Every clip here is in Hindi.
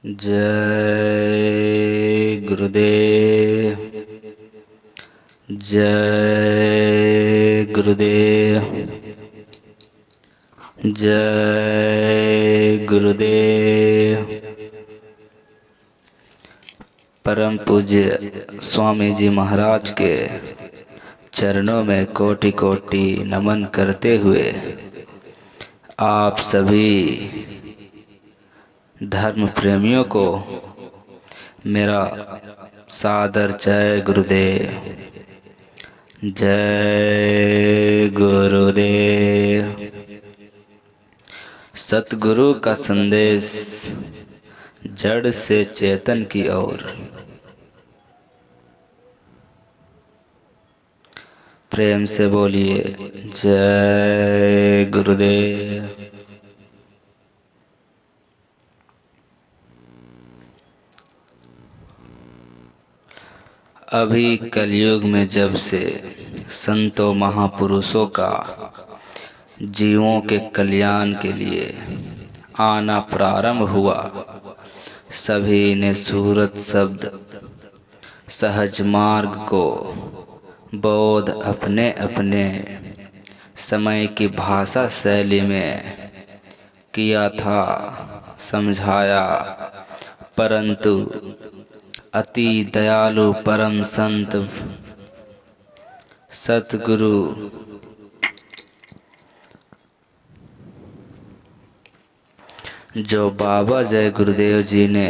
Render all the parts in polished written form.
जय गुरुदेव। जय गुरुदेव। जय गुरुदेव। परम पूज्य स्वामी जी महाराज के चरणों में कोटि कोटि नमन करते हुए आप सभी धर्म प्रेमियों को मेरा सादर जय गुरुदेव। जय गुरुदेव। सतगुरु का संदेश जड़ से चेतन की ओर। प्रेम से बोलिए जय गुरुदेव। अभी कलयुग में जब से संतों महापुरुषों का जीवों के कल्याण के लिए आना प्रारंभ हुआ, सभी ने सूरत शब्द सहज मार्ग को बोध अपने अपने समय की भाषा शैली में किया था समझाया, परंतु अति दयालु परम संत सतगुरु जो बाबा जय गुरुदेव जी ने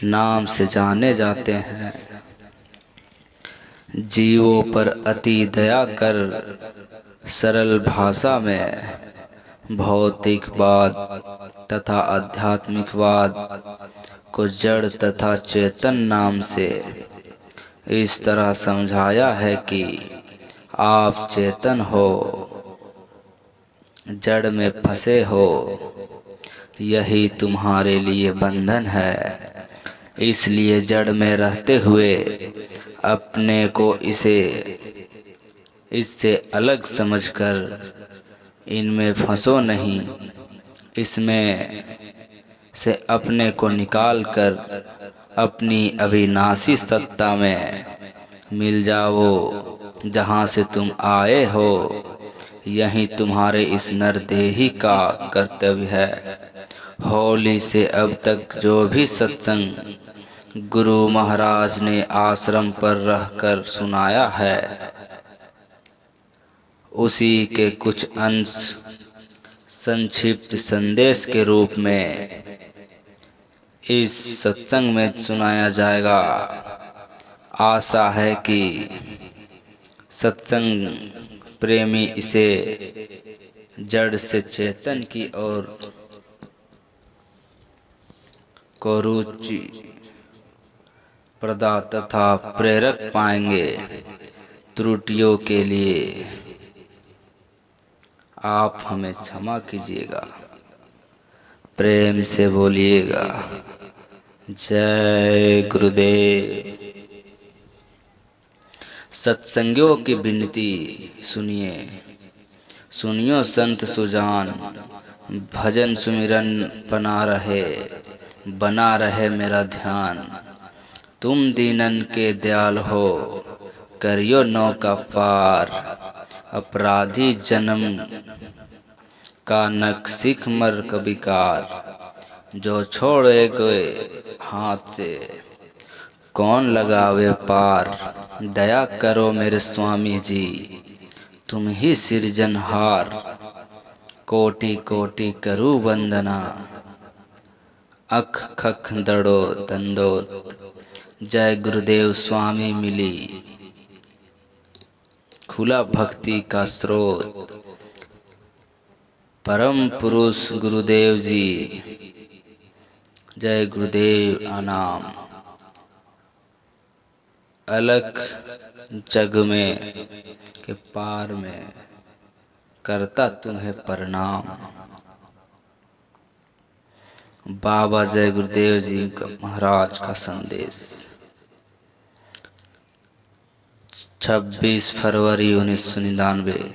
नाम से जाने जाते हैं, जीवों पर अति दया कर सरल भाषा में भौतिकवाद तथा आध्यात्मिकवाद को जड़ तथा चेतन नाम से इस तरह समझाया है कि आप चेतन हो, जड़ में फंसे हो, यही तुम्हारे लिए बंधन है। इसलिए जड़ में रहते हुए अपने को इससे अलग समझकर इनमें फंसो नहीं, इसमें से अपने को निकाल कर अपनी अविनाशी सत्ता में मिल जाओ। जहाँ से तुम आए हो यही तुम्हारे इस नरदेही का कर्तव्य है। होली से अब तक जो भी सत्संग गुरु महाराज ने आश्रम पर रहकर सुनाया है, उसी के कुछ अंश संक्षिप्त संदेश के रूप में इस सत्संग में सुनाया जाएगा। आशा है कि सत्संग प्रेमी इसे जड़ से चेतन की ओर को रुचि प्रदा तथा प्रेरक पाएंगे। त्रुटियों के लिए आप हमें क्षमा कीजिएगा। प्रेम से बोलिएगा जय गुरुदेव। सत्संगियों की विनती सुनिए, सुनियो संत सुजान, भजन सुमिरन बना रहे मेरा ध्यान। तुम दीनन के दयाल हो, करियो नौका पार। अपराधी जन्म का नक सिख मर कबिकार। जो छोड़े गए हाथ से कौन लगावे पार। दया करो मेरे स्वामी जी, तुम ही सिरजनहार। कोटि कोटि करू वंदना, अख खख दड़ो दंडोत। जय गुरुदेव स्वामी मिली खुला भक्ति का स्रोत। परम पुरुष गुरुदेव जी, जय गुरुदेव आनाम। अलख जग में के पार में करता तुम्हें प्रणाम। बाबा जय गुरुदेव जी का महाराज का संदेश 26 फरवरी 1999।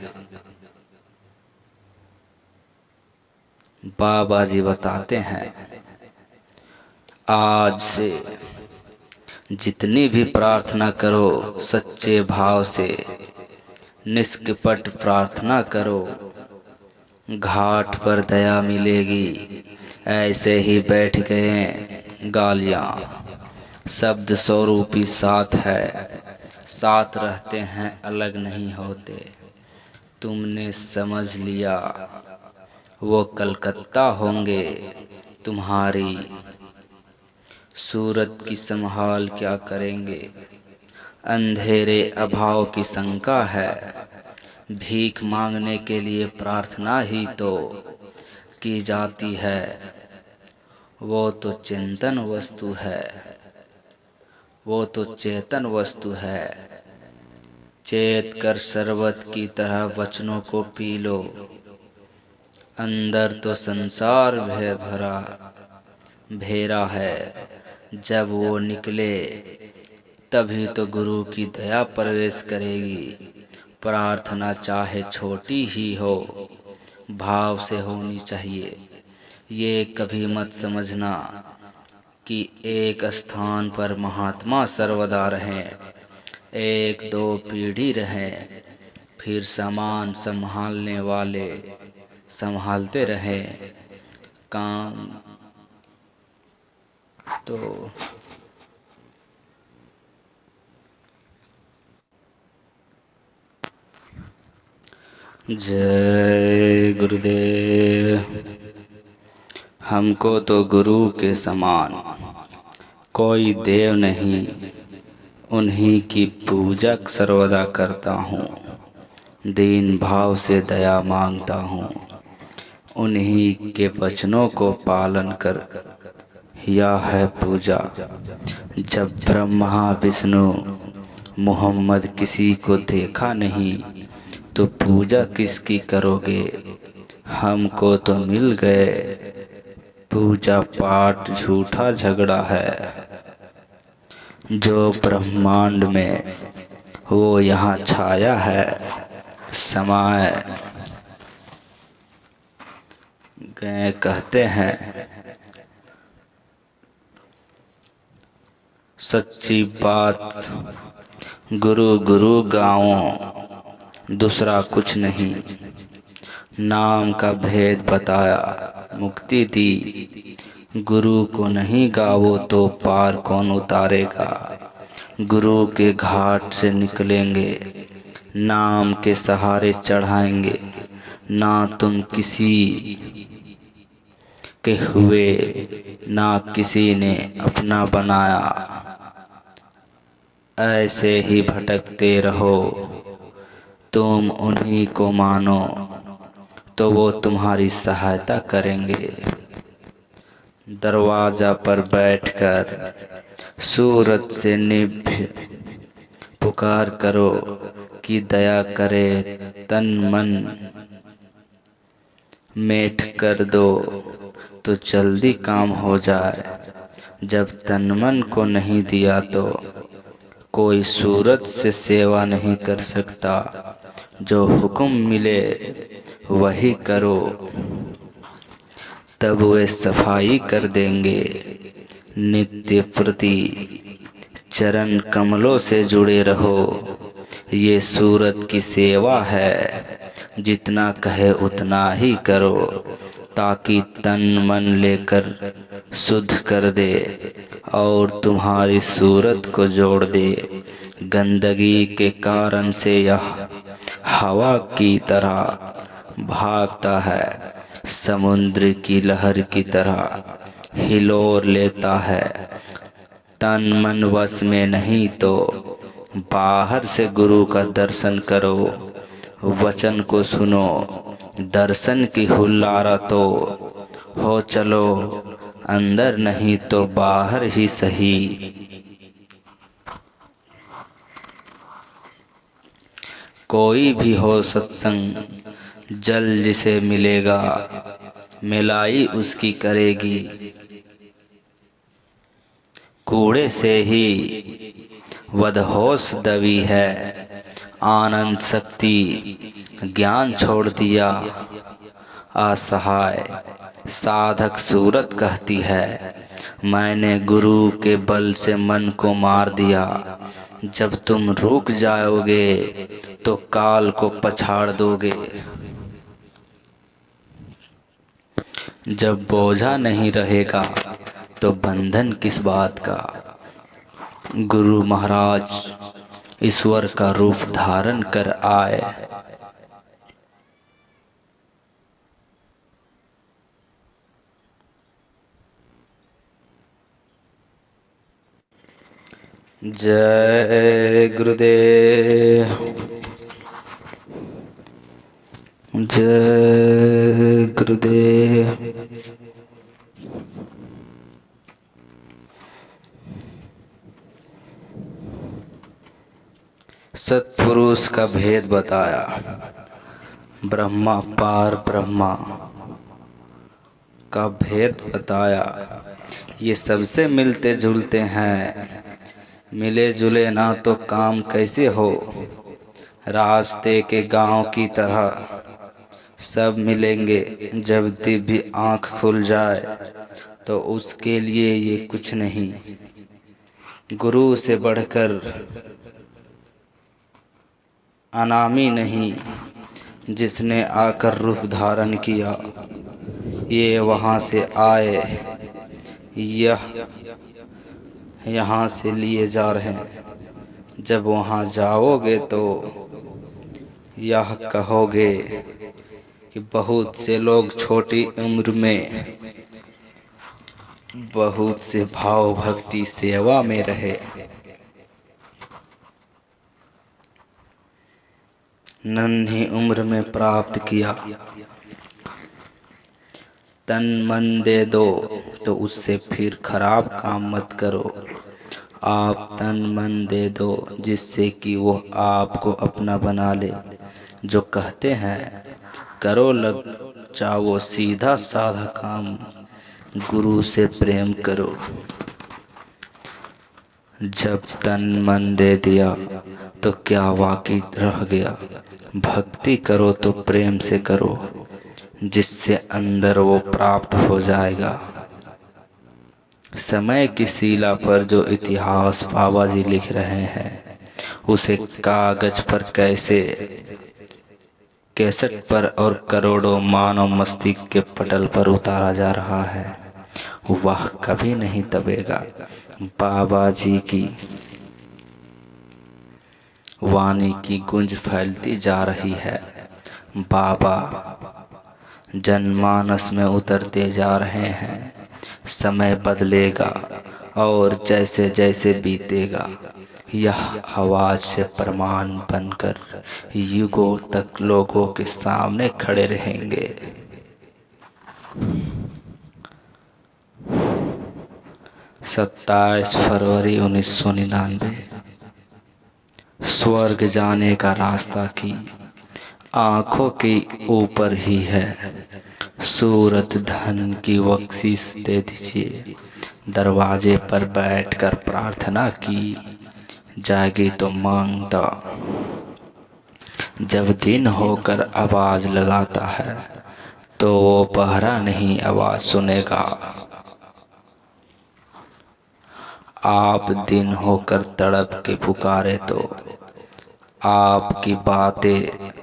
बाबा जी बताते हैं, आज से जितनी भी प्रार्थना करो सच्चे भाव से, निष्कपट प्रार्थना करो, घाट पर दया मिलेगी। ऐसे ही बैठ गए गालियाँ, शब्द स्वरूपी साथ है, साथ रहते हैं अलग नहीं होते। तुमने समझ लिया वो कलकत्ता होंगे, तुम्हारी सूरत की संभाल क्या करेंगे। अंधेरे अभाव की शंका है, भीख मांगने के लिए प्रार्थना ही तो की जाती है। वो तो चिंतन वस्तु है, वो तो चेतन वस्तु है। चेत कर शरबत की तरह वचनों को पी लो। अंदर तो संसार भय भरा भेरा है, जब वो निकले तभी तो गुरु की दया प्रवेश करेगी। प्रार्थना चाहे छोटी ही हो, भाव से होनी चाहिए। ये कभी मत समझना कि एक स्थान पर महात्मा सर्वदा रहें, एक दो पीढ़ी रहें, फिर सामान संभालने वाले संभालते रहें। काम तो जय गुरुदेव। हमको तो गुरु के समान कोई देव नहीं, उन्हीं की पूजा सर्वदा करता हूँ। दीन भाव से दया मांगता हूँ, उन्हीं के वचनों को पालन कर यह है पूजा। जब ब्रह्मा विष्णु मोहम्मद किसी को देखा नहीं तो पूजा किसकी करोगे। हमको तो मिल गए, पूजा पाठ झूठा झगड़ा है। जो ब्रह्मांड में वो यहाँ छाया है, समाए गए कहते हैं। सच्ची बात गुरु गुरु गाओ, दूसरा कुछ नहीं। नाम का भेद बताया, मुक्ति दी। गुरु को नहीं गाओ तो पार कौन उतारेगा। गुरु के घाट से निकलेंगे, नाम के सहारे चढ़ाएंगे। ना तुम किसी के हुए, ना किसी ने अपना बनाया। ऐसे ही भटकते रहो, तुम उन्हीं को मानो तो वो तुम्हारी सहायता करेंगे। दरवाजा पर बैठकर सूरत से निभ्य पुकार करो कि दया करे, तन मन मेठ कर दो तो जल्दी काम हो जाए। जब तन मन को नहीं दिया तो कोई सूरत से सेवा नहीं कर सकता। जो हुक्म मिले वही करो, तब वे सफाई कर देंगे। नित्य प्रति चरण कमलों से जुड़े रहो, ये सूरत की सेवा है। जितना कहे उतना ही करो, ताकि तन मन लेकर शुद्ध कर दे और तुम्हारी सूरत को जोड़ दे। गंदगी के कारण से यह हवा की तरह भागता है, समुद्र की लहर की तरह हिलोर लेता है। तन मन वश में नहीं तो बाहर से गुरु का दर्शन करो, वचन को सुनो, दर्शन की हुल्लारा तो हो चलो। अंदर नहीं तो बाहर ही सही। कोई भी हो सत्संग, जल जिसे मिलेगा मिलाई उसकी करेगी। कूड़े से ही वदहोश दबी है, आनंद शक्ति ज्ञान छोड़ दिया असहाय। साधक सूरत कहती है, मैंने गुरु के बल से मन को मार दिया। जब तुम रुक जाओगे तो काल को पछाड़ दोगे। जब बोझा नहीं रहेगा तो बंधन किस बात का। गुरु महाराज ईश्वर का रूप धारण कर आए। जय गुरुदेव, जय गुरुदेव। सत्पुरुष का भेद बताया। ब्रह्मा पार ब्रह्मा का भेद बताया। ये सबसे मिलते जुलते हैं, मिले जुले ना तो काम कैसे हो। रास्ते के गांव की तरह सब मिलेंगे, जब दिव्य आँख खुल जाए तो उसके लिए ये कुछ नहीं। गुरु से बढ़कर अनामी नहीं, जिसने आकर रूप धारण किया। ये वहाँ से आए, यह यहाँ से लिए जा रहे हैं। जब वहाँ जाओगे तो यह कहोगे कि बहुत से लोग छोटी उम्र में बहुत से भाव भक्ति सेवा में रहे, नन्ही उम्र में प्राप्त किया। तन मन दे दो तो उससे फिर खराब काम मत करो। आप तन मन दे दो जिससे कि वो आपको अपना बना ले। जो कहते हैं करो लग जाओ सीधा साधा काम, गुरु से प्रेम करो। जब तन मन दे दिया तो क्या बाकी रह गया। भक्ति करो तो प्रेम से करो, जिससे अंदर वो प्राप्त हो जाएगा। समय की शिला पर जो इतिहास बाबा जी लिख रहे हैं, उसे कागज पर कैसे, कैसेट पर और करोड़ों मानव मस्तिष्क के पटल पर उतारा जा रहा है, वह कभी नहीं दबेगा। बाबा जी की वाणी की गूंज फैलती जा रही है। बाबा जनमानस में उतरते जा रहे हैं। समय बदलेगा और जैसे जैसे बीतेगा, यह आवाज से प्रमाण बनकर युगों तक लोगों के सामने खड़े रहेंगे। 27 फरवरी 1999। स्वर्ग जाने का रास्ता की आंखों के ऊपर ही है। सूरत धन की बख्शिश दे दीजिए। दरवाजे पर बैठकर प्रार्थना की जाएगी तो मांगता। जब दिन होकर आवाज लगाता है तो वो पहरा नहीं आवाज सुनेगा। आप दिन होकर तड़प के पुकारे तो आपकी बातें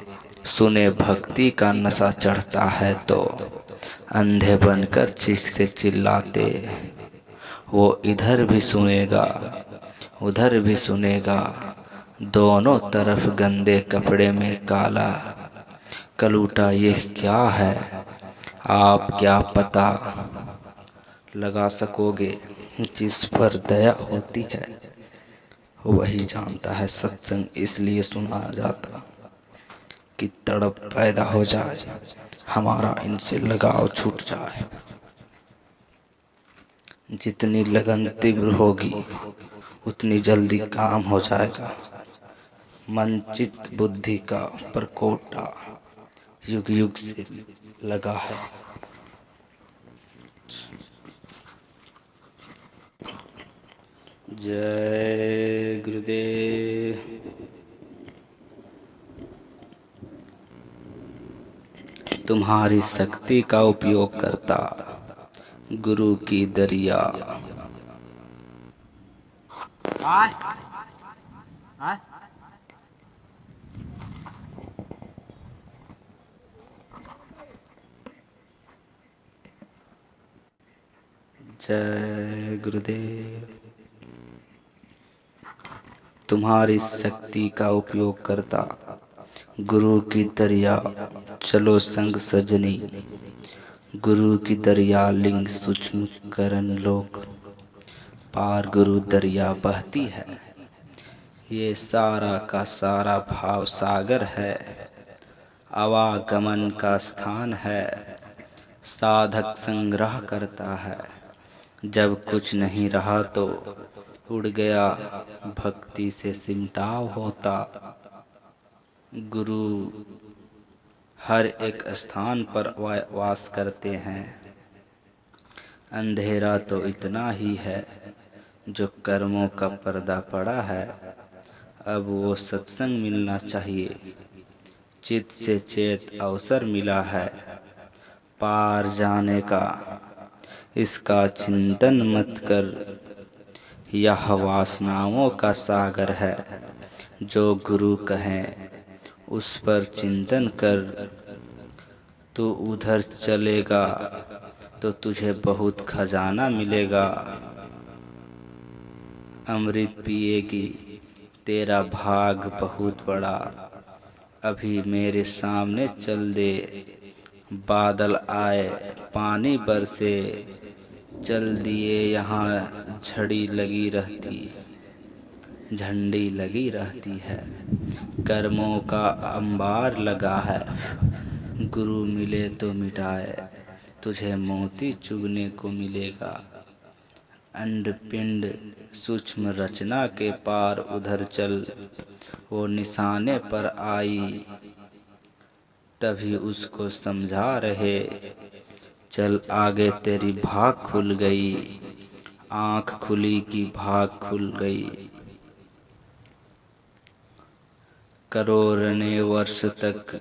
सुने भक्ति का नशा चढ़ता है तो अंधे बनकर चीखते चिल्लाते। वो इधर भी सुनेगा उधर भी सुनेगा, दोनों तरफ गंदे कपड़े में काला कलूटा। ये क्या है आप क्या पता लगा सकोगे। जिस पर दया होती है वही जानता है। सत्संग इसलिए सुना जाता कि तड़प पैदा हो जाए, हमारा इनसे लगाव छूट जाए। जितनी लगन तीव्र होगी उतनी जल्दी काम हो जाएगा। मनचित बुद्धि का परकोटा युग युग से लगा है। जय गुरुदेव। तुम्हारी शक्ति का उपयोग करता, गुरु की दरिया। जय गुरुदेव। तुम्हारी शक्ति का उपयोग करता, गुरु की दरिया। चलो संग सजनी, गुरु की दरिया। लिंग सूक्ष्म करण लोक, पार गुरु दरिया बहती है। ये सारा का सारा भाव सागर है, आवागमन का स्थान है। साधक संग्रह करता है, जब कुछ नहीं रहा तो उड़ गया, भक्ति से सिमटाव होता। गुरु हर एक स्थान पर वास करते हैं। अंधेरा तो इतना ही है, जो कर्मों का पर्दा पड़ा है। अब वो सत्संग मिलना चाहिए, चित से चेत अवसर मिला है। पार जाने का इसका चिंतन मत कर, यह वासनाओं का सागर है। जो गुरु कहें उस पर चिंतन कर, तू उधर चलेगा तो तुझे बहुत खजाना मिलेगा। अमृत पिएगी, तेरा भाग बहुत बड़ा। अभी मेरे सामने चल दे, बादल आए पानी बरसे। चल दिए यहाँ झड़ी लगी रहती, झंडी लगी रहती है। कर्मों का अंबार लगा है, गुरु मिले तो मिटाए, तुझे मोती चुगने को मिलेगा। अंड पिंड सूक्ष्म रचना के पार उधर चल, वो निशाने पर आई तभी उसको समझा रहे। चल आगे तेरी भाग खुल गई, आँख खुली की भाग खुल गई। करोड़ने वर्ष तक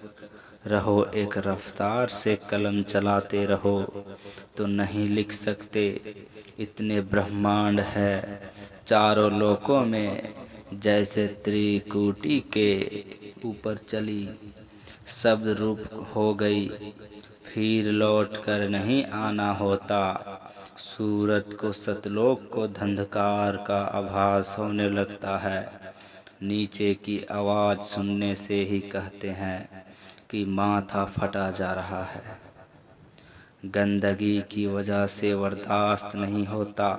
रहो एक रफ्तार से, कलम चलाते रहो तो नहीं लिख सकते। इतने ब्रह्मांड है चारों लोकों में, जैसे त्रिकुटी के ऊपर चली शब्द रूप हो गई। फिर लौट कर नहीं आना होता, सूरत को सतलोक को धंधकार का आभास होने लगता है। नीचे की आवाज सुनने से ही कहते हैं कि माथा फटा जा रहा है। गंदगी की वजह से बर्दाश्त नहीं होता,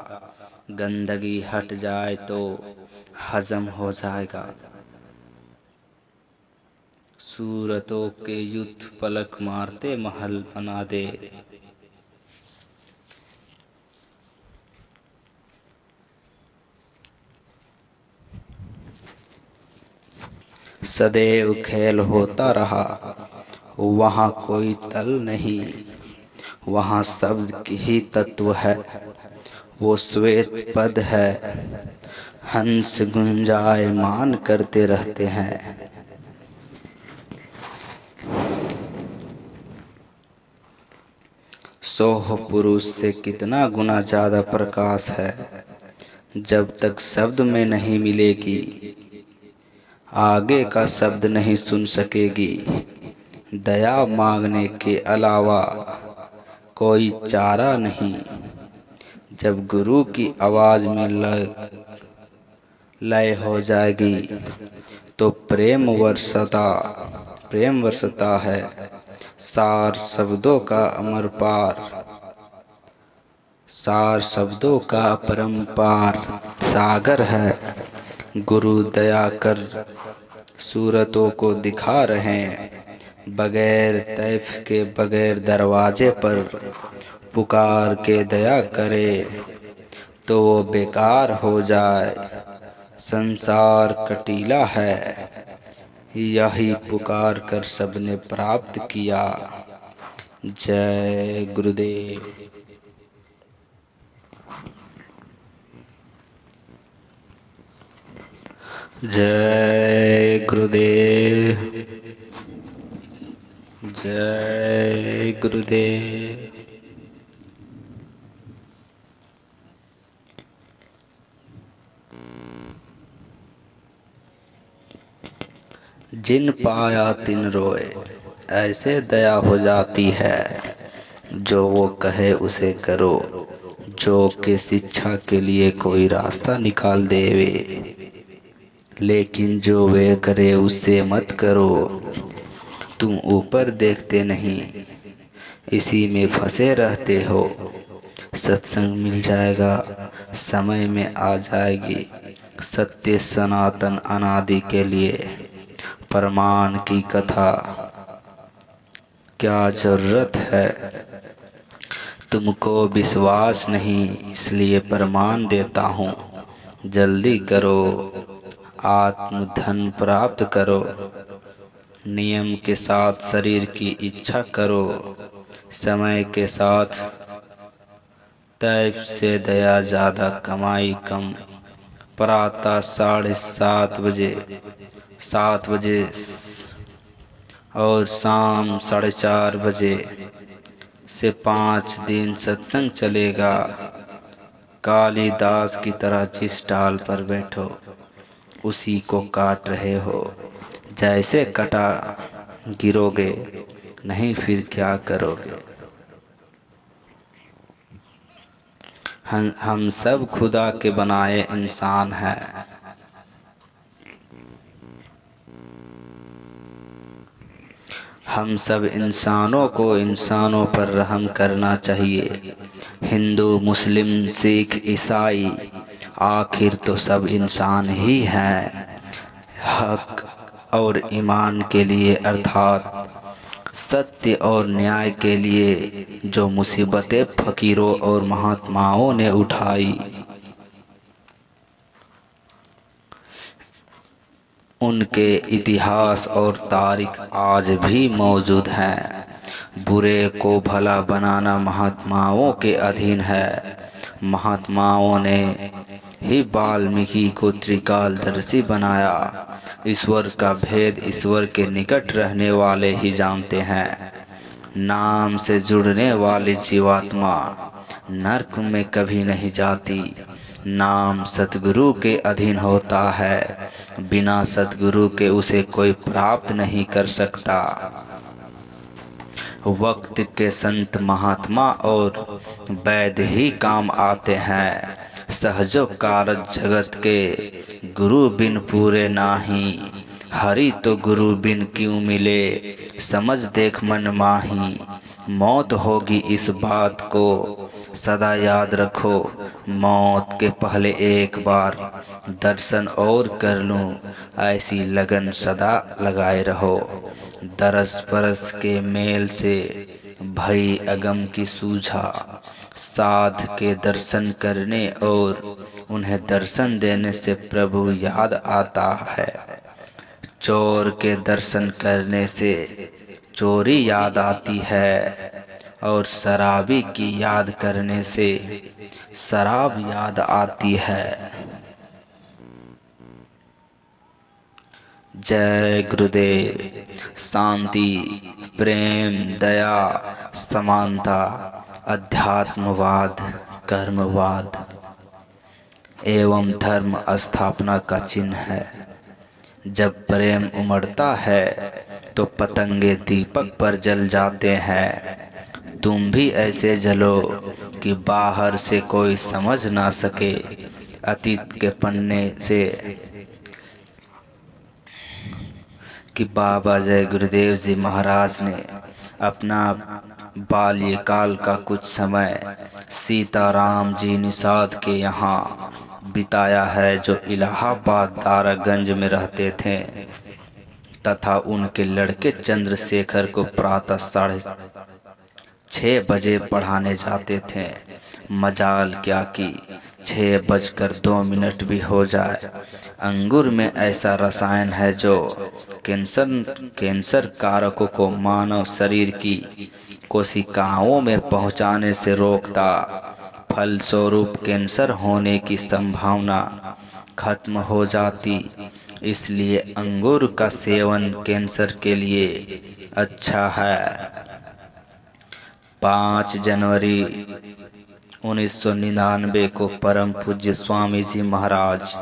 गंदगी हट जाए तो हजम हो जाएगा। सूरतों के युद्ध पलक मारते महल बना दे। सदैव खेल होता रहा, वहाँ कोई तल नहीं। वहाँ शब्द ही तत्व है, वो श्वेत पद है। हंस गुंजायमान करते रहते हैं। सोह पुरुष से कितना गुना ज्यादा प्रकाश है। जब तक शब्द में नहीं मिलेगी, आगे का शब्द नहीं सुन सकेगी। दया मांगने के अलावा कोई चारा नहीं। जब गुरु की आवाज में लय हो जाएगी तो प्रेम वर्षता है। सार शब्दों का अमर पार, सार शब्दों का परंपार सागर है। गुरु दया कर सूरतों को दिखा रहे हैं। बगैर तैफ के बगैर दरवाजे पर पुकार के दया करे तो वो बेकार हो जाए। संसार कटीला है, यही पुकार कर सबने प्राप्त किया। जय गुरुदेव। जय गुरुदेव। जय गुरुदेव। जिन पाया तिन रोए, ऐसे दया हो जाती है। जो वो कहे उसे करो, जो कि शिक्षा के लिए कोई रास्ता निकाल देवे। लेकिन जो वे करे उससे मत करो। तुम ऊपर देखते नहीं, इसी में फंसे रहते हो। सत्संग मिल जाएगा, समय में आ जाएगी सत्य सनातन अनादि के लिए प्रमाण की कथा। क्या जरूरत है? तुमको विश्वास नहीं, इसलिए प्रमाण देता हूँ। जल्दी करो, आत्म धन प्राप्त करो। नियम के साथ शरीर की इच्छा करो। समय के साथ तैब से दया ज़्यादा, कमाई कम। प्रातः 7:30 बजे, 7 बजे और शाम 4:30 बजे से 5 दिन सत्संग चलेगा। कालिदास की तरह जिस डाल पर बैठो उसी को काट रहे हो। जैसे कटा गिरोगे, नहीं फिर क्या करोगे? हम सब खुदा के बनाए इंसान हैं। हम सब इंसानों को इंसानों पर रहम करना चाहिए। हिंदू, मुस्लिम, सिख, ईसाई, आखिर तो सब इंसान ही हैं। हक और ईमान के लिए अर्थात सत्य और न्याय के लिए जो मुसीबतें फकीरों और महात्माओं ने उठाई, उनके इतिहास और तारीख आज भी मौजूद हैं। बुरे को भला बनाना महात्माओं के अधीन है। महात्माओं ने ही वाल्मीकि को त्रिकालदर्शी बनाया। ईश्वर का भेद ईश्वर के निकट रहने वाले ही जानते हैं। नाम से जुड़ने वाली जीवात्मा नरक में कभी नहीं जाती। नाम सतगुरु के अधीन होता है, बिना सतगुरु के उसे कोई प्राप्त नहीं कर सकता। वक्त के संत महात्मा और वैद्य ही काम आते हैं। सहजो कारज जगत के गुरु बिन पूरे नाही। हरि तो गुरु बिन क्यों मिले, समझ देख मन माही। मौत होगी इस बात को सदा याद रखो। मौत के पहले एक बार दर्शन और कर लूं, ऐसी लगन सदा लगाए रहो। दरस परस के मेल से भई अगम की सूझा। साध के दर्शन करने और उन्हें दर्शन देने से प्रभु याद आता है। चोर के दर्शन करने से चोरी याद आती है और शराबी की याद करने से शराब याद आती है। जय गुरुदेव। शांति, प्रेम, दया, समानता, अध्यात्मवाद, कर्मवाद एवं धर्म स्थापना का चिन्ह है। जब प्रेम उमड़ता है तो पतंगे दीपक पर जल जाते हैं। तुम भी ऐसे जलो कि बाहर से कोई समझ ना सके। अतीत के पन्ने से कि बाबा जय गुरुदेव जी महाराज ने अपना बाल्यकाल का कुछ समय सीताराम जी निषाद के यहाँ बिताया है, जो इलाहाबाद दारागंज में रहते थे, तथा उनके लड़के चंद्रशेखर को प्रातः 6:30 बजे पढ़ाने जाते थे। मजाल क्या कि 6:02 भी हो जाए। अंगूर में ऐसा रसायन है जो कैंसर कारकों को मानव शरीर की कोशिकाओं में पहुंचाने से रोकता। फलस्वरूप कैंसर होने की संभावना खत्म हो जाती। इसलिए अंगूर का सेवन कैंसर के लिए अच्छा है। 5 जनवरी 1999 को परम पूज्य स्वामी जी महाराज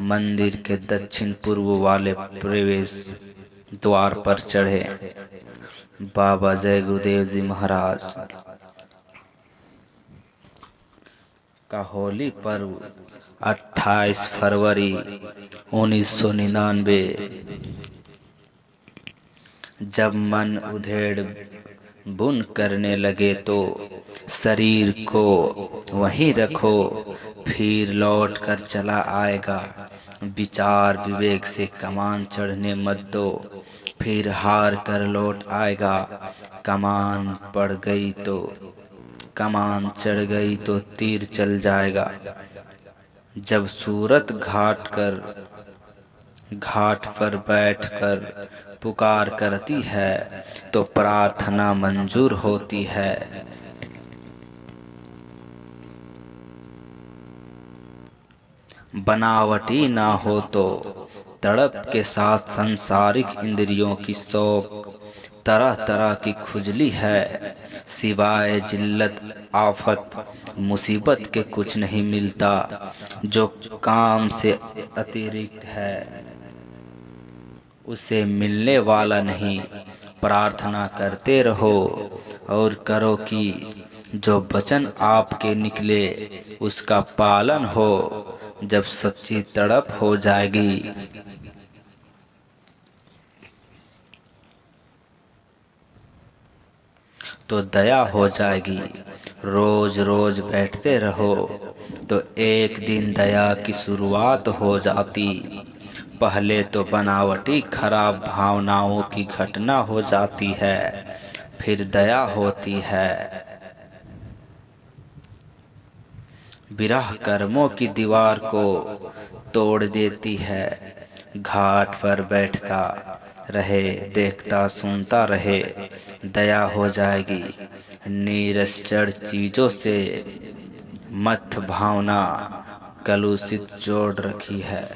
मंदिर के दक्षिण पूर्व वाले प्रवेश द्वार पर चढ़े। बाबा जय गुरुदेव जी महाराज का होली पर्व 28 फरवरी 1999 जब मन उधेड़ बुन करने लगे तो शरीर को वहीं रखो, फिर लौट कर चला आएगा। विचार विवेक से कमान चढ़ने मत दो, फिर हार कर लौट आएगा। कमान पड़ गई तो कमान चढ़ गई तो तीर चल जाएगा। जब सूरत घाट पर बैठकर पुकार करती है तो प्रार्थना मंजूर होती है। बनावटी ना हो तो तड़प के साथ सांसारिक इंद्रियों की शौक तरह तरह की खुजली है। सिवाय जिल्लत आफत मुसीबत के कुछ नहीं मिलता। जो काम से अतिरिक्त है उसे मिलने वाला नहीं। प्रार्थना करते रहो और करो कि जो वचन आपके निकले उसका पालन हो। जब सच्ची तड़प हो जाएगी तो दया हो जाएगी। रोज रोज बैठते रहो तो एक दिन दया की शुरुआत हो जाती। पहले तो बनावटी खराब भावनाओं की घटना हो जाती है, फिर दया होती है। विरह कर्मों की दीवार को तोड़ देती है। घाट पर बैठता रहे, देखता सुनता रहे, दया हो जाएगी। नीरस जड़ चीजों से मत भावना कलुषित जोड़ रखी है।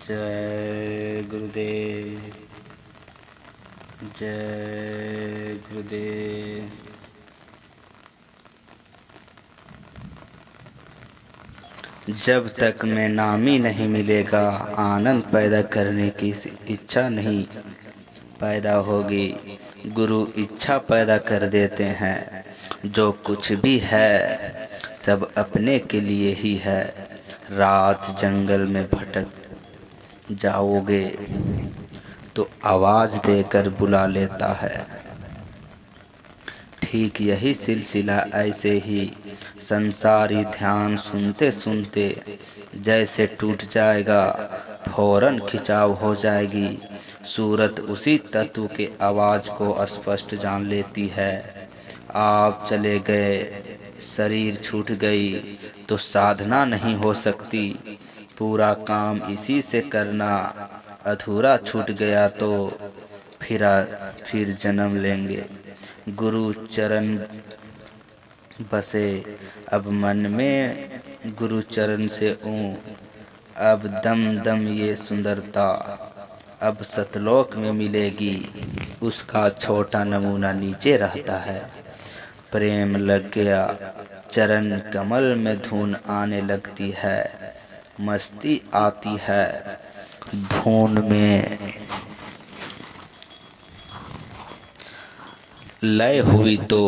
जय गुरुदेव, जय गुरुदेव। जब तक मैं नामी नहीं मिलेगा, आनंद पैदा करने की इच्छा नहीं पैदा होगी। गुरु इच्छा पैदा कर देते हैं। जो कुछ भी है सब अपने के लिए ही है। रात जंगल में भटक जाओगे तो आवाज देकर बुला लेता है। ठीक यही सिलसिला ऐसे ही संसारी ध्यान सुनते सुनते जैसे टूट जाएगा, फौरन खिंचाव हो जाएगी। सूरत उसी तत्व के आवाज को स्पष्ट जान लेती है। आप चले गए, शरीर छूट गई तो साधना नहीं हो सकती। पूरा काम इसी से करना, अधूरा छूट गया तो फिर जन्म लेंगे। गुरु चरण बसे अब मन में, गुरु चरण से अब दम दम ये सुंदरता अब सतलोक में मिलेगी। उसका छोटा नमूना नीचे रहता है। प्रेम लग गया, चरण कमल में धुन आने लगती है। मस्ती आती है धुन में, लय हुई तो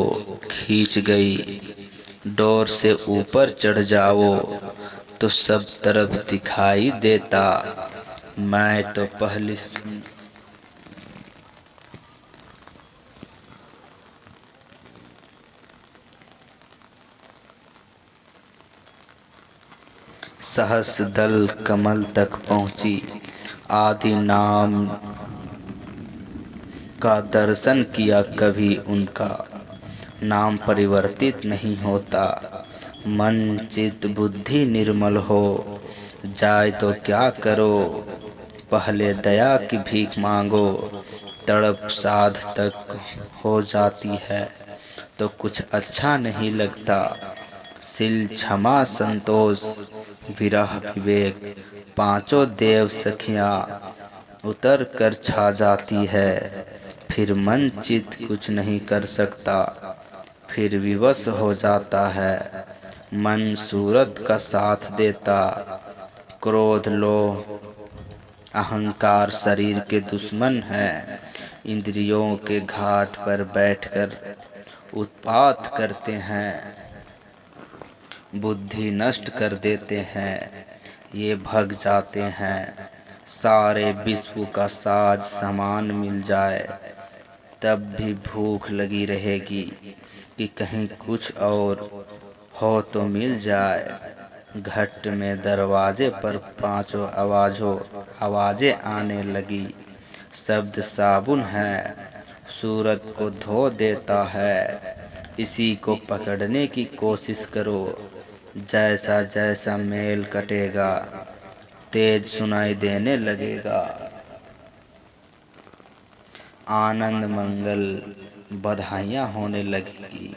खींच गई। डोर से ऊपर चढ़ जाओ तो सब तरफ दिखाई देता। मैं तो पहली सहस दल कमल तक पहुंची। आदि नाम का दर्शन किया, कभी उनका नाम परिवर्तित नहीं होता। मन चित्त बुद्धि निर्मल हो जाए तो क्या करो, पहले दया की भीख मांगो, तड़प साध तक हो जाती है तो कुछ अच्छा नहीं लगता। शील क्षमा संतोष विरह विवेक पांचों देव सखियां उतर कर छा जाती है। फिर मन चित कुछ नहीं कर सकता, फिर विवश हो जाता है। मन सूरत का साथ देता, क्रोध लोभ अहंकार शरीर के दुश्मन हैं। इंद्रियों के घाट पर बैठकर उत्पात करते हैं, बुद्धि नष्ट कर देते हैं। ये भग जाते हैं। सारे विश्व का साज सामान मिल जाए तब भी भूख लगी रहेगी कि कहीं कुछ और हो तो मिल जाए। घट में दरवाजे पर पांचों आवाजें आने लगी। शब्द साबुन है, सूरत को धो देता है। इसी को पकड़ने की कोशिश करो। जैसा जैसा मेल कटेगा तेज सुनाई देने लगेगा। आनंद मंगल बधाइयाँ होने लगेगी।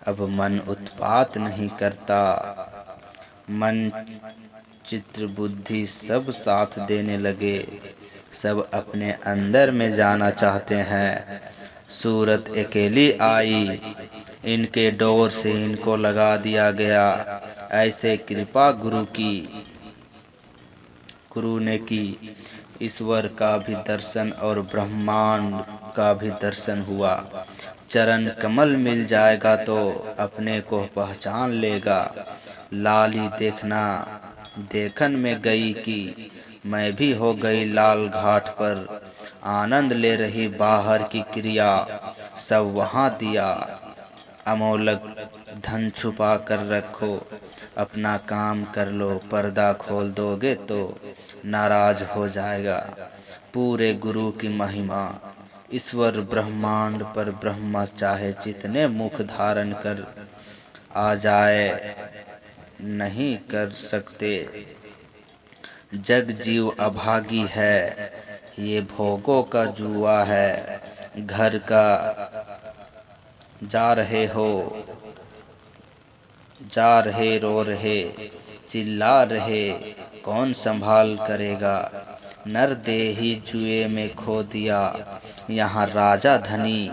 अब मन उत्पात नहीं करता। मन चित्र बुद्धि सब साथ देने लगे। सब अपने अंदर में जाना चाहते हैं। सूरत अकेली आई, इनके डोर से इनको लगा दिया गया। ऐसे कृपा गुरु ने की। ईश्वर का भी दर्शन और ब्रह्मांड का भी दर्शन हुआ। चरण कमल मिल जाएगा तो अपने को पहचान लेगा। लाली देखन में गई कि मैं भी हो गई लाल घाट पर। आनंद ले रही बाहर की क्रिया सब वहां दिया। अमोलक धन छुपा कर रखो, अपना काम कर लो। पर्दा खोल दोगे तो नाराज हो जाएगा। पूरे गुरु की महिमा। ईश्वर ब्रह्मांड पर ब्रह्मा चाहे जितने मुख धारण कर आ जाए नहीं कर सकते। जग जीव अभागी है, ये भोगों का जुआ है। घर का जा रहे रो रहे चिल्ला रहे, कौन संभाल करेगा। नर देही जुए में खो दिया। यहाँ राजा धनी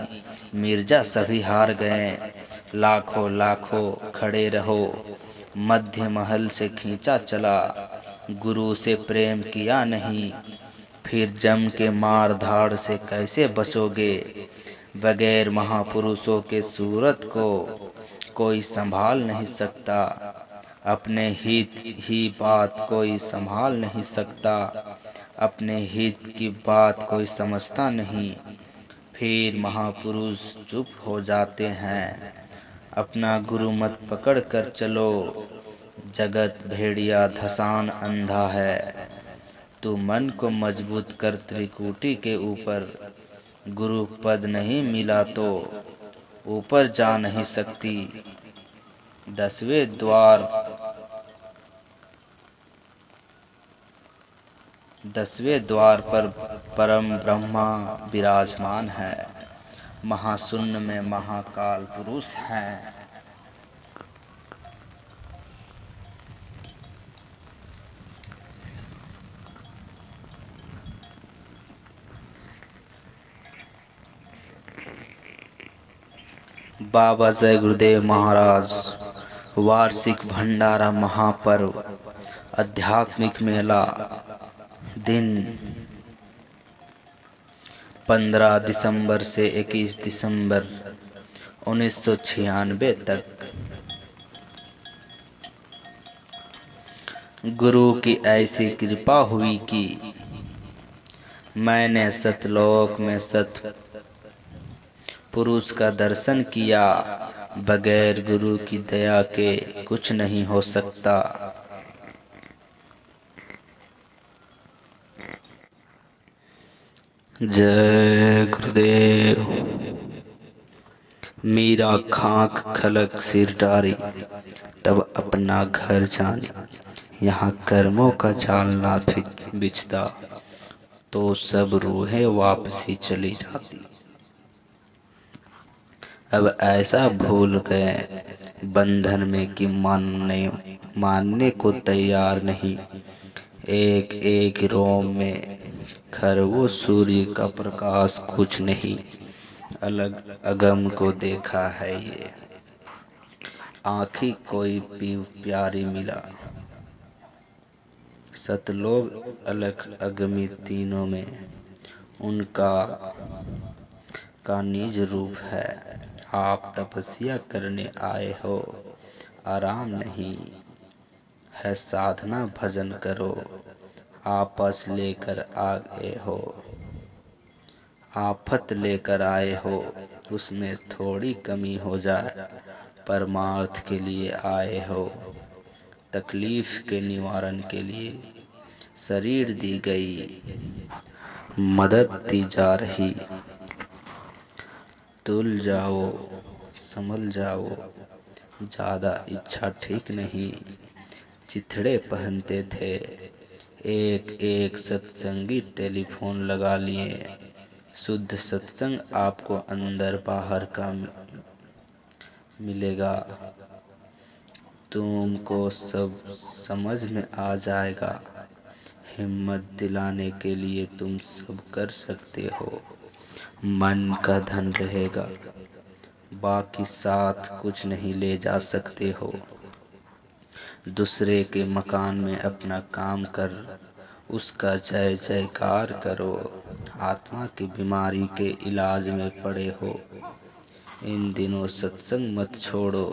मिर्जा सभी हार गए। लाखों लाखों खड़े रहो, मध्य महल से खींचा चला। गुरु से प्रेम किया नहीं, फिर जम के मार धाड़ से कैसे बचोगे। बगैर महापुरुषों के सूरत को कोई संभाल नहीं सकता। अपने हित ही बात कोई संभाल नहीं सकता। अपने हित की बात कोई समझता नहीं। फिर महापुरुष चुप हो जाते हैं। अपना गुरु मत पकड़ कर चलो। जगत भेड़िया धसान अंधा है। तू मन को मजबूत कर त्रिकुटी के ऊपर। गुरु पद नहीं मिला तो ऊपर जा नहीं सकती। 10वें द्वार पर परम ब्रह्मा विराजमान है। महाशून्य में महाकाल पुरुष हैं। बाबा जय गुरुदेव महाराज वार्षिक भंडारा महापर्व आध्यात्मिक मेला दिन 15 दिसंबर से 21 दिसंबर 1996 तक। गुरु की ऐसी कृपा हुई कि मैंने सतलोक में सत पुरुष का दर्शन किया। बगैर गुरु की दया के कुछ नहीं हो सकता। जय गुरुदेव। मीरा खाक खलक सिर डारी, तब अपना घर जाने। यहाँ कर्मों का जाल ना बिछता, तो सब रूहें वापसी चली जाती। अब ऐसा भूल गए बंधन में कि मानने को तैयार नहीं। एक एक रोम में खरवो सूर्य का प्रकाश कुछ नहीं। अलग अगम को देखा है ये, आँखी कोई प्यारी मिला। सतलोक अलख अगमी तीनों में उनका का निज रूप है। आप तपस्या करने आए हो, आराम नहीं है, साधना भजन करो। आपस लेकर आ गए हो, आफत लेकर आए हो, उसमें थोड़ी कमी हो जाए। परमार्थ के लिए आए हो, तकलीफ के निवारण के लिए शरीर दी गई, मदद दी जा रही। तुल जाओ, संभल जाओ, ज़्यादा इच्छा ठीक नहीं। चिथड़े पहनते थे, एक एक सत्संगी टेलीफोन लगा लिए। शुद्ध सत्संग आपको अंदर बाहर का मिलेगा। तुमको सब समझ में आ जाएगा। हिम्मत दिलाने के लिए तुम सब कर सकते हो। मन का धन रहेगा, बाकी साथ कुछ नहीं ले जा सकते हो। दूसरे के मकान में अपना काम कर उसका जय जयकार करो। आत्मा की बीमारी के इलाज में पड़े हो, इन दिनों सत्संग मत छोड़ो।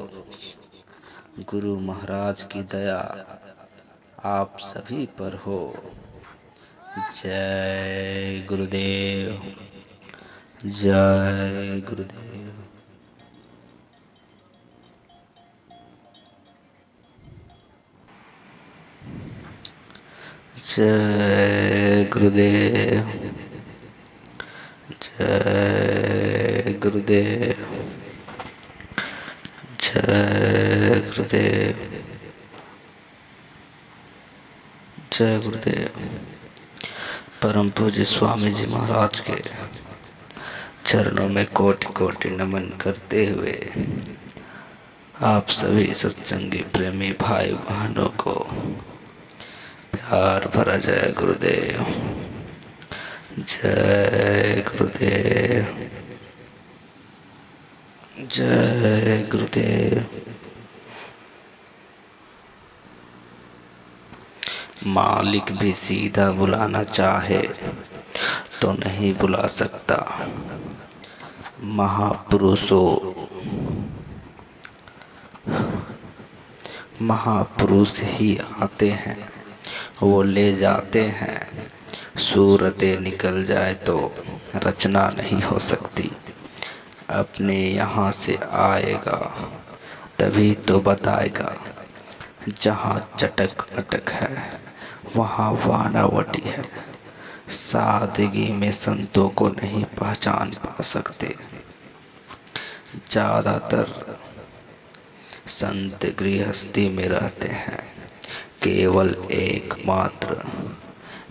गुरु महाराज की दया आप सभी पर हो। जय गुरुदेव, जय गुरुदेव। जय गुरुदेव, जय गुरुदेव, जय गुरुदेव, जय गुरुदेव। परम पूज्य स्वामी जी महाराज के चरणों में कोटि कोटि नमन करते हुए आप सभी सत्संगी प्रेमी भाई बहनों को प्यार भरा जय गुरुदेव, जय गुरुदेव, जय गुरुदेव। मालिक भी सीधा बुलाना चाहे तो नहीं बुला सकता। महापुरुष ही आते हैं, वो ले जाते हैं। सूरतें निकल जाए तो रचना नहीं हो सकती। अपने यहाँ से आएगा तभी तो बताएगा। जहाँ चटक अटक है वहाँ वानावटी है। सादगी में संतों को नहीं पहचान पा सकते। ज़्यादातर संत गृहस्थी में रहते हैं। केवल एकमात्र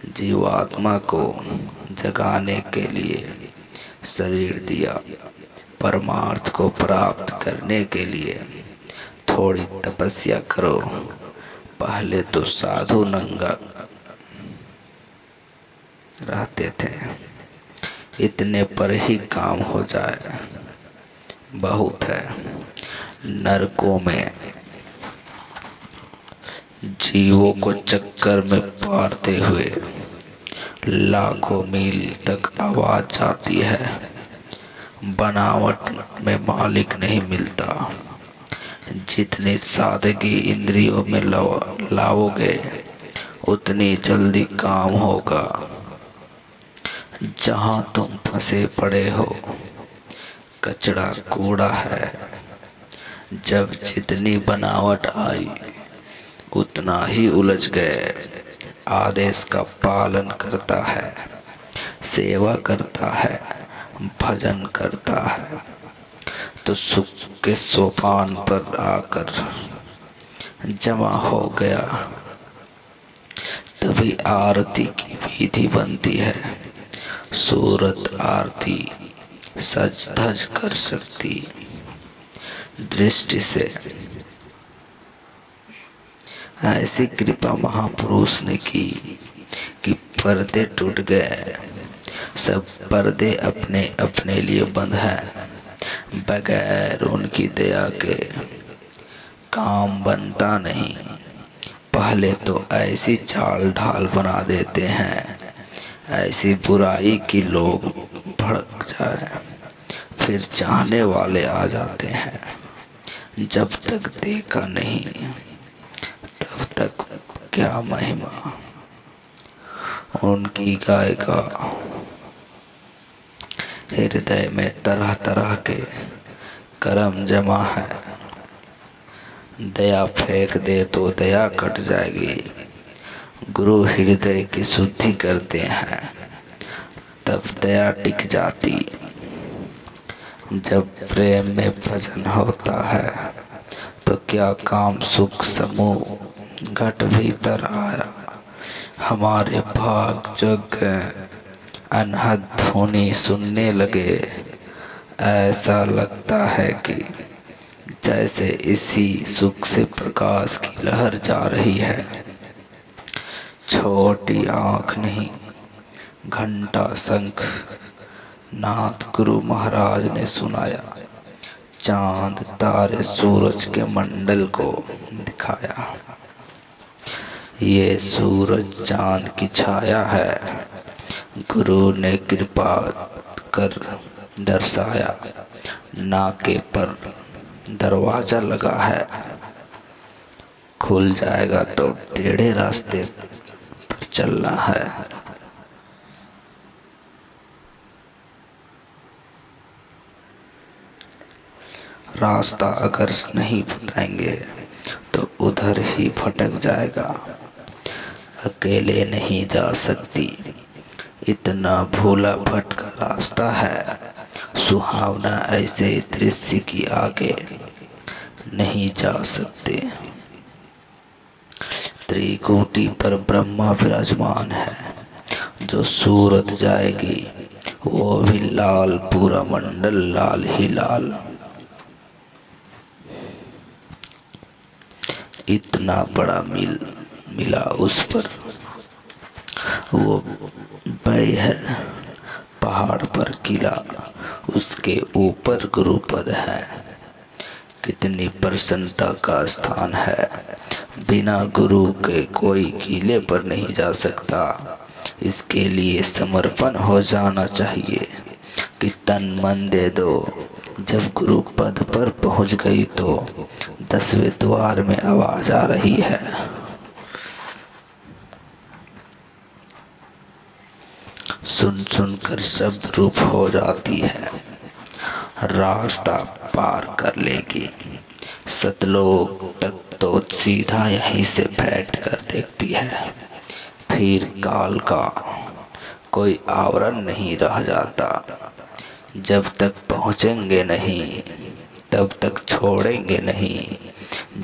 जीवात्मा को जगाने के लिए शरीर दिया। परमार्थ को प्राप्त करने के लिए थोड़ी तपस्या करो। पहले तो साधु नंगा रहते थे, इतने पर ही काम हो जाए बहुत है। नरकों में जीवों को चक्कर में पारते हुए लाखों मील तक आवाज जाती है। बनावट में मालिक नहीं मिलता। जितनी सादगी इंद्रियों में लाओगे उतनी जल्दी काम होगा। जहाँ तुम फंसे पड़े हो कचड़ा कूड़ा है। जब जितनी बनावट आई उतना ही उलझ गए। आदेश का पालन करता है, सेवा करता है, भजन करता है तो सुख के सोपान पर आकर जमा हो गया। तभी आरती की भी विधि बनती है। सूरत आरती सज धज कर सकती दृष्टि से ऐसी कृपा महापुरुष ने की कि पर्दे टूट गए। सब पर्दे अपने अपने लिए बंद हैं। बगैर उनकी दया के काम बनता नहीं। पहले तो ऐसी चाल ढाल बना देते हैं, ऐसी बुराई की लोग भड़क जाए, फिर चाहने वाले आ जाते हैं। जब तक देखा नहीं तब तक क्या महिमा उनकी गाएगा। हृदय में तरह तरह के कर्म जमा है। दया फेंक दे तो दया कट जाएगी। गुरु हृदय की शुद्धि करते हैं, तब दया टिक जाती। जब प्रेम में भजन होता है तो क्या काम सुख समूह घट भीतर आया। हमारे भाग जग गए, अनहद धुनी सुनने लगे। ऐसा लगता है कि जैसे इसी सुख से प्रकाश की लहर जा रही है। छोटी आँख नहीं, घंटा शंख नाथ गुरु महाराज ने सुनाया। चांद तारे सूरज के मंडल को दिखाया। ये सूरज चांद की छाया है, गुरु ने कृपा कर दर्शाया। नाके पर दरवाजा लगा है, खुल जाएगा तो टेढ़े रास्ते पर चलना है। रास्ता अगर नहीं बताएंगे तो उधर ही भटक जाएगा। अकेले नहीं जा सकती, इतना भूला भटका रास्ता है। सुहावना ऐसे दृश्य की आगे नहीं जा सकते। त्रिकुटी पर ब्रह्मा विराजमान है। जो सूरत जाएगी वो भी लाल, पूरा मंडल लाल ही लाल। इतना बड़ा मिला उस पर। वो भय है, पहाड़ पर किला, उसके ऊपर गुरुपद है। कितनी प्रसन्नता का स्थान है। बिना गुरु के कोई किले पर नहीं जा सकता। इसके लिए समर्पण हो जाना चाहिए कि तन मन दे दो। जब गुरु पद पर पहुंच गई तो 10वें द्वार में आवाज आ रही है, सुन सुनकर शब्द रूप हो जाती है। रास्ता पार कर लेगी। सतलोक तक तो सीधा यहीं से बैठ कर देखती है। फिर काल का कोई आवरण नहीं रह जाता। जब तक पहुँचेंगे नहीं तब तक छोड़ेंगे नहीं।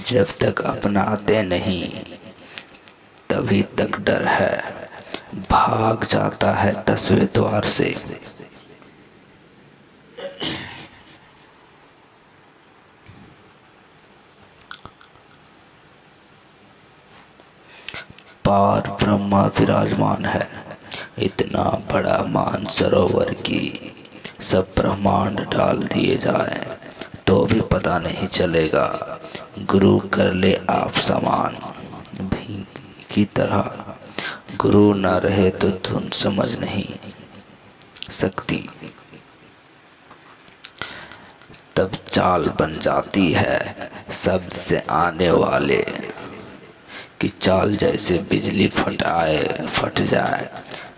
जब तक अपनाते नहीं तभी तक डर है। भाग जाता है 10वें द्वार से। पार ब्रह्मा विराजमान है। इतना बड़ा मान सरोवर की सब ब्रह्मांड डाल दिए जाए तो भी पता नहीं चलेगा। गुरु कर ले आप समान भी की तरह। गुरु न रहे तो धुन समझ नहीं सकती। तब चाल बन जाती है शब्द से आने वाले कि चाल जैसे बिजली फट जाए,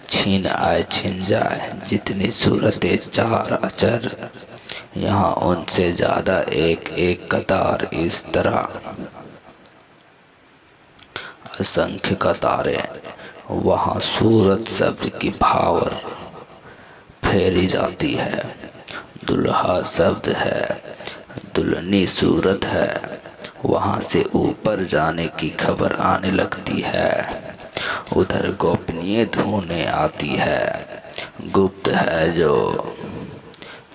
छीन आए छिन जाए। जितनी सूरतें चार अचर, यहाँ उनसे ज्यादा एक एक कतार। इस तरह असंख्य कतारें। वहाँ सूरत शब्द की भावर फेरी जाती है। दुल्हा शब्द है, दुल्हनी सूरत है। वहाँ से ऊपर जाने की खबर आने लगती है। उधर गोपनीय धुनें आती है। गुप्त है जो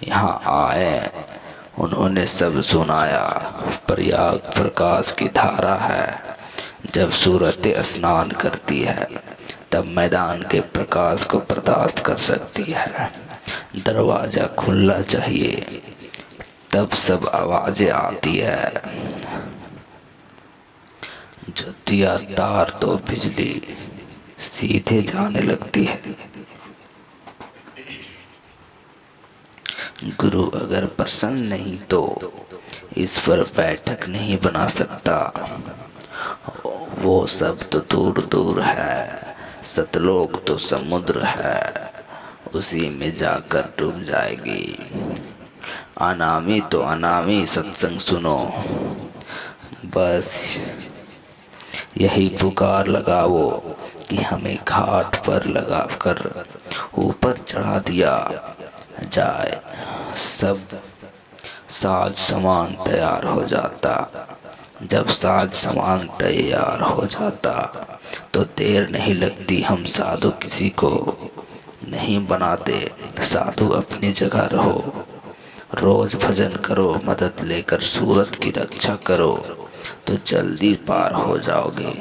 यहाँ आए, उन्होंने सब सुनाया। प्रयाग प्रकाश की धारा है, जब सूरत स्नान करती है तब मैदान के प्रकाश को बर्दाश्त कर सकती है। दरवाजा खुलना चाहिए, तब सब आवाजें आती है। जो दिया तार तो बिजली सीधे जाने लगती है। गुरु अगर प्रसन्न नहीं तो इस पर बैठक नहीं बना सकता। वो सब तो दूर दूर है, सतलोक तो समुद्र है, उसी में जाकर डूब जाएगी। अनामी तो अनामी सत्संग सुनो, बस यही पुकार लगाओ कि हमें घाट पर लगाकर ऊपर चढ़ा दिया जाए। सब साज सामान तैयार हो जाता। जब साज सामान तैयार हो जाता तो देर नहीं लगती। हम साधु किसी को नहीं बनाते, साधु अपनी जगह रहो। रोज भजन करो, मदद लेकर सूरत की रक्षा करो तो जल्दी पार हो जाओगे।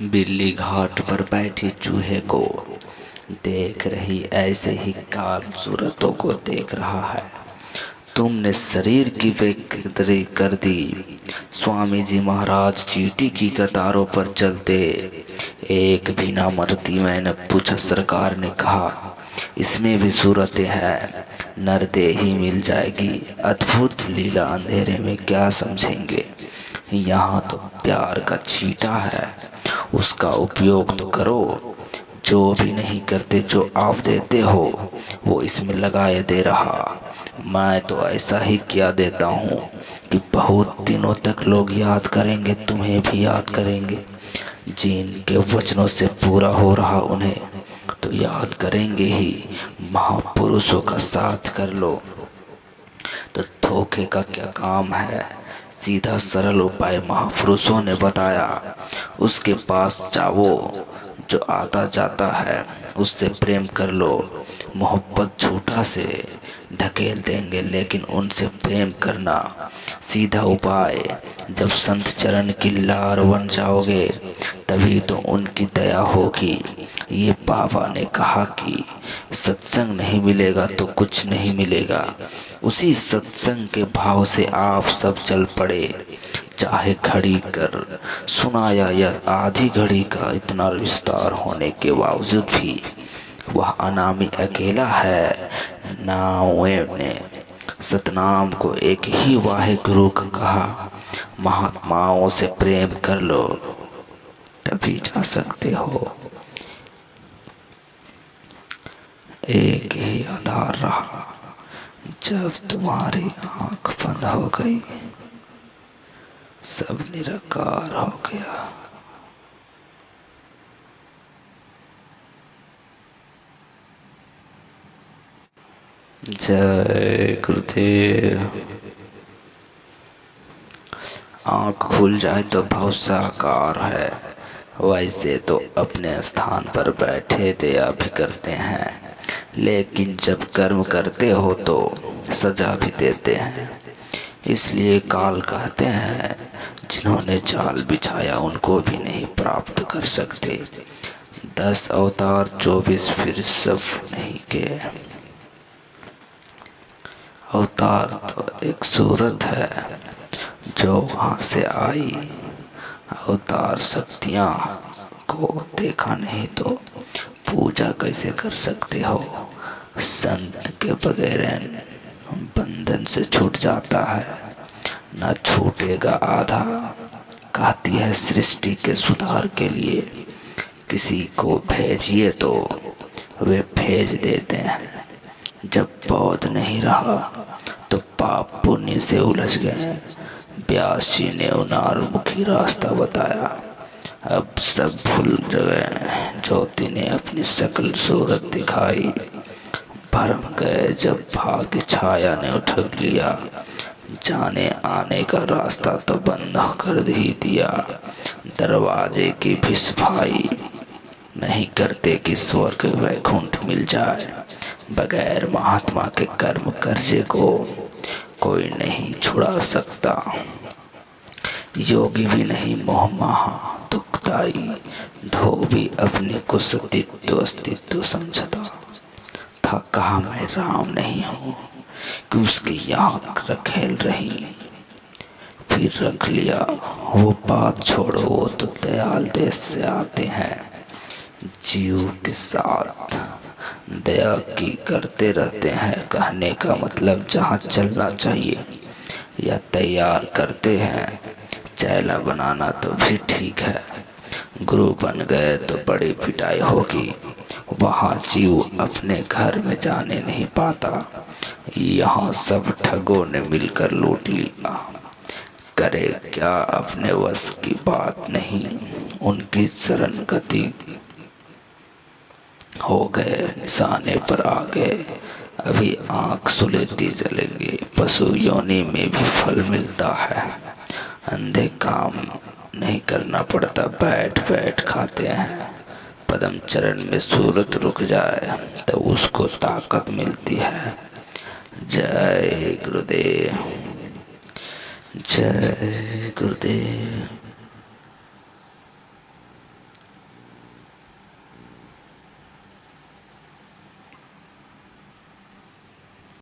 बिल्ली घाट पर बैठी चूहे को देख रही, ऐसे ही काल सूरतों को देख रहा है। तुमने शरीर की बेकदरी कर दी। स्वामी जी महाराज चींटी की कतारों पर चलते, एक भी ना मरती। मैंने पूछा, सरकार ने कहा इसमें भी सूरतें हैं, नरदेही मिल जाएगी। अद्भुत लीला, अंधेरे में क्या समझेंगे। यहाँ तो प्यार का छींटा है, उसका उपयोग तो करो। जो भी नहीं करते, जो आप देते हो वो इसमें लगाए दे रहा। मैं तो ऐसा ही किया देता हूँ कि बहुत दिनों तक लोग याद करेंगे, तुम्हें भी याद करेंगे। जिनके वचनों से पूरा हो रहा उन्हें तो याद करेंगे ही। महापुरुषों का साथ कर लो तो धोखे का क्या काम है। सीधा सरल उपाय महापुरुषों ने बताया। उसके पास जाओ, जो आता जाता है उससे प्रेम कर लो। मोहब्बत झूठा से ढकेल देंगे, लेकिन उनसे प्रेम करना सीधा उपाय। जब संत चरण की लार बन जाओगे तभी तो उनकी दया होगी। ये बाबा ने कहा कि सत्संग नहीं मिलेगा तो कुछ नहीं मिलेगा। उसी सत्संग के भाव से आप सब चल पड़े। चाहे घड़ी कर सुनाया या आधी घड़ी का, इतना विस्तार होने के बावजूद भी वह अनामी अकेला है। नावे ने सतनाम को एक ही वाहे गुरु का कहा। महात्माओं से प्रेम कर लो तभी जा सकते हो। एक ही आधार रहा, जब तुम्हारी आंख बंद हो गई सब निराकार हो गया। जय गुरुदेव। आंख खुल जाए तो बहुत साकार है। वैसे तो अपने स्थान पर बैठे दया भी करते हैं, लेकिन जब कर्म करते हो तो सजा भी देते हैं। इसलिए काल कहते हैं, जिन्होंने जाल बिछाया उनको भी नहीं प्राप्त कर सकते। 10 अवतार 24 फिर सब नहीं के। अवतार तो एक सूरत है जो वहां से आई। अवतार शक्तियां को देखा नहीं तो पूजा कैसे कर सकते हो। संत के बगैर बंधन से छूट जाता है, न छूटेगा आधा। कहती है सृष्टि के सुधार के लिए किसी को भेजिए तो वे भेज देते हैं। जब पौध नहीं रहा तो पाप पुण्य से उलझ गए व्यास जी ने उनारमुखी रास्ता बताया। अब सब भूल गए। ज्योति ने अपनी सकल सूरत दिखाई। भरम गए जब भाग्य छाया ने उठा लिया। जाने आने का रास्ता तो बंद कर ही दिया। दरवाजे की भी सफाई नहीं करते कि स्वर्ग वैकुंठ मिल जाए। बगैर महात्मा के कर्म कर्जे को कोई नहीं छुड़ा सकता। योगी भी नहीं मोह महा दुखदाई। धोबी अपने को सतित्व अस्तित्व समझता था। कहा मैं राम नहीं हूँ कि उसकी याद रखेल रही। फिर रख लिया। वो बात छोड़ो, वो तो दयाल देश से आते हैं। जीव के साथ दया की करते रहते हैं। कहने का मतलब जहाँ चलना चाहिए या तैयार करते हैं। चेला बनाना तो भी ठीक है। गुरु बन गए तो बड़ी पिटाई होगी। वहाँ जीव अपने घर में जाने नहीं पाता। यहाँ सब ठगों ने मिलकर लूट लिया। करे क्या, अपने वश की बात नहीं। उनकी शरण गति हो गए, निशाने पर आ गए। अभी आंख सुलेती जलेंगे। पशु योनि में भी फल मिलता है। अंधे काम नहीं करना पड़ता, बैठ बैठ खाते हैं। पदम चरण में सूरत रुक जाए तो उसको ताकत मिलती है। जय गुरुदेव, जय गुरुदेव।